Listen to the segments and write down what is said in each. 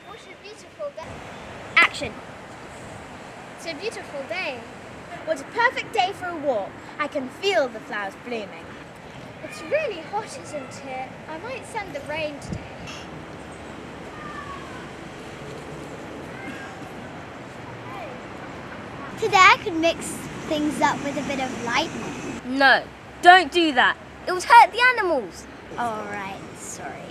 What a beautiful day. Action. It's a beautiful day. What a perfect day for a walk. I can feel the flowers blooming. It's really hot, isn't it? I might send the rain today. Today I could mix things up with a bit of lightning. No, don't do that. It would hurt the animals. Alright, sorry.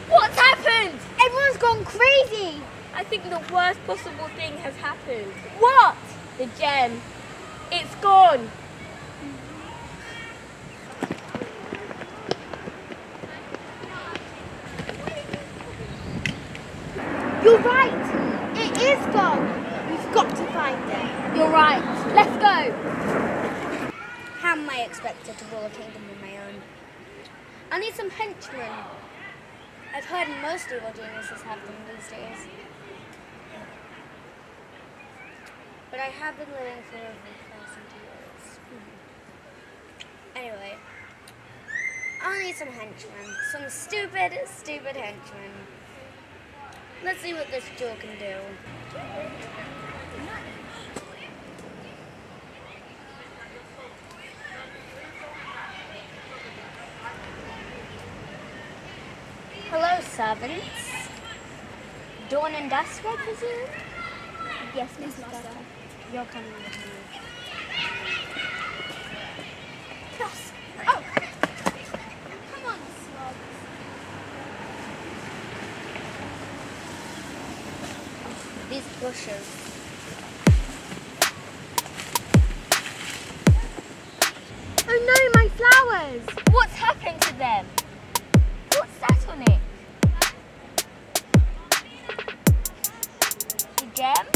What's happened? Everyone's gone crazy! I think the worst possible thing has happened. What? The gem. It's gone. You're right! It is gone! We've got to find it. You're right. Let's go. How am I expected to rule a kingdom on my own? I need some henchmen. I've heard most evil geniuses have them these days. But I have been living for over 1,000 years. Anyway, I'll need some henchmen. Some stupid henchmen. Let's see what this jewel can do. Hello, servants. Dawn and dusk, I presume? Yes, Miss Master. You're coming with me. Yes. Oh! Come on, slugs. These bushes. Oh no, my flowers. What's happened to them? What's that on it? The gem?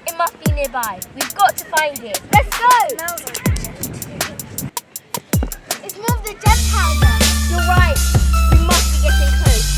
It must be nearby. We've got to find it. Let's go! It's more of the gem powder. You're right. We must be getting close.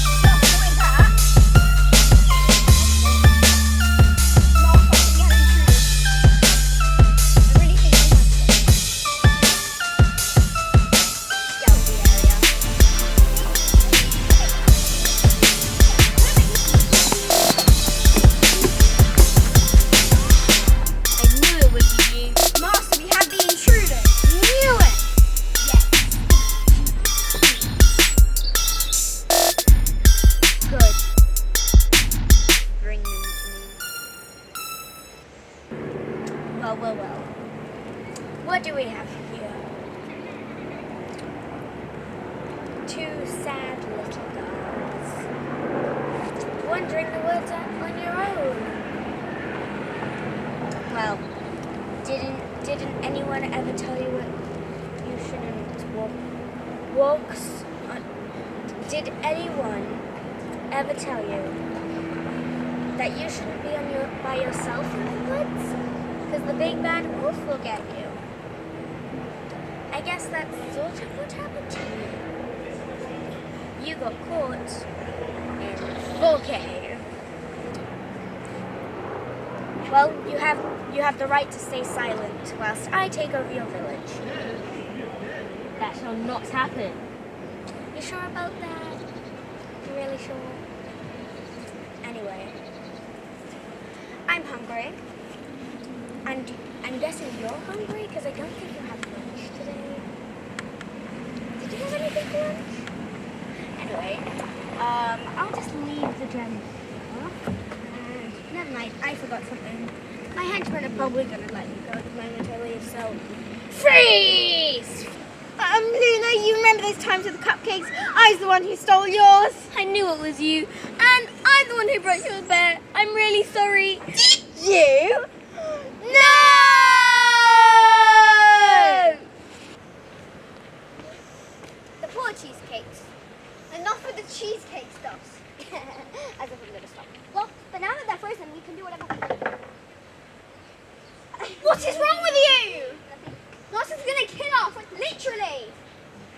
Well. What do we have here? Two sad little girls wandering the woods on your own. Well, didn't anyone ever tell you you shouldn't walk? Did anyone ever tell you that you shouldn't be by yourself in the woods? Because the big bad wolf will get you. I guess that's sort of what happened to you. You got caught in 4K. Well, you have the right to stay silent whilst I take over your village. That shall not happen. You sure about that? You really sure? Anyway, I'm hungry. And I'm guessing you're hungry because I don't think you have lunch today. Did you have anything for lunch? Anyway, I'll just leave the gem here. Never mind, I forgot something. My henchmen are probably going to let me go the moment I leave, so freeze! Luna, you remember those times with the cupcakes? I was the one who stole yours. I knew it was you. And I'm the one who broke your bear. I'm really sorry. Did you? No! The poor cheesecakes. Enough with the cheesecake stuffs. As if I'm going to stop. Well, but now that they're frozen, we can do whatever we want. What is wrong with you? Nothing. Monster's gonna kill us, like literally.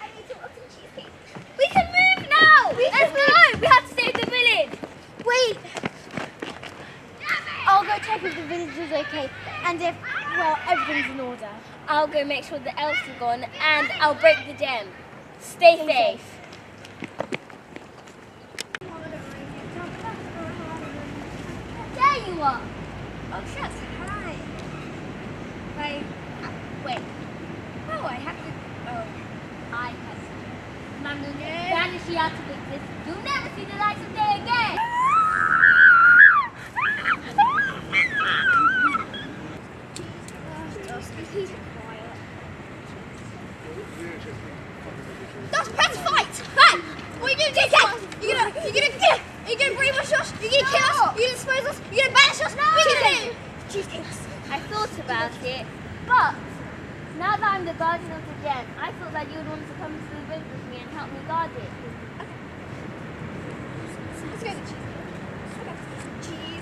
I need to want some cheesecake. We can move now. Let's go. We have to save the village. Wait. I'll go check if the village is okay and if, well, everything's in order. I'll go make sure the elves are gone and I'll break the gem. Stay safe. There you are. Oh, shucks. Hi. Wait. Oh, I have to. Oh. I have to. I'm going to banish you out of existence. You'll never see the light of day again. He's quiet. That's Pet's fight! Hey! What are you doing, dickhead? You're gonna brainwash us? You're gonna kill us? You're gonna dispose us? You're gonna banish us? What are you gonna do? Cheesecakes. I thought about it, but now that I'm the guardian of the gem, I thought that you would want to come to the village with me and help me guard it. Let's go to cheesecake.